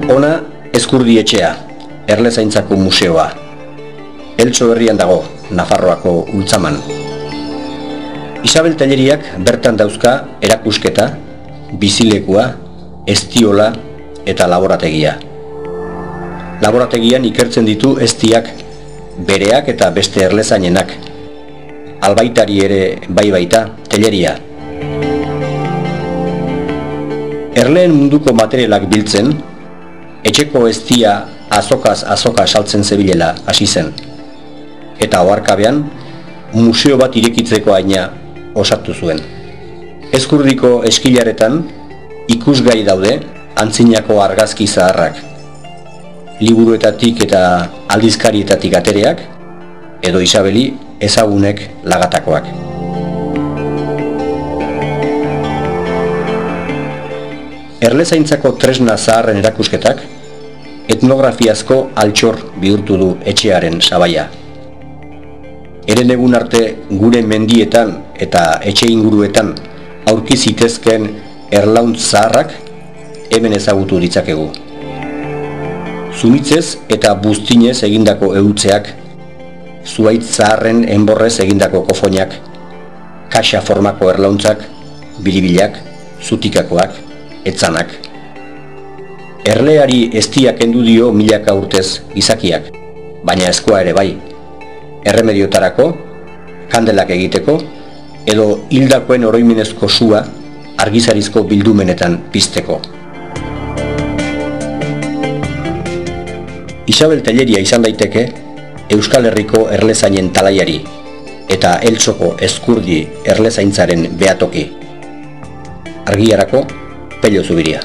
Ona Ezkurdi etxea, Erlezaintzako museoa. Eltxo herrian dago, Nafarroako Ultzaman. Isabel Telleriak bertan dauzka erakusketa, bizilekua, estiola eta laborategia. Laborategian ikertzen ditu eztiak, bereak eta beste erlezainenak. Albaitari ere bai baita, Telleria. Erleen munduko materialak biltzen, etxeko eztia azokaz azoka saltzen zebilela hasi zen. Eta oharkabean, museo bat irekitzeko aina osatu zuen. Ezkurdiko eskilaretan ikusgai daude antzinako argazki zaharrak. Liburuetatik eta aldizkarietatik atereak, edo Isabeli ezagunek lagatakoak. Erlezaintzako tresna zaharren erakusketak etnografiazko altxor bihurtu du etxearen sabaia. Herenegun arte gure mendietan eta etxe inguruetan aurki zitezken erlauntz zaharrak hemen ezagutu ditzakegu. Zumitzez eta buztinez egindako ehutzeak, zuhaitz zaharren enborrez egindako kofoinak, kaxa formako erlauntzak, biribilak, zutikakoak, etzanak. Erleari eztia kendu dio milaka urtez gizakiak, baina ezkoa ere bai. Erremediotarako, kandelak egiteko, edo hildakoen oroimenezko sua argizarizko bildumenetan pizteko. Isabel Telleria izan daiteke Euskal Herriko erlezainen talaiari eta Eltsoko Ezkurdi erlezaintzaren behatoki. Argiarako, Pello Zubiria.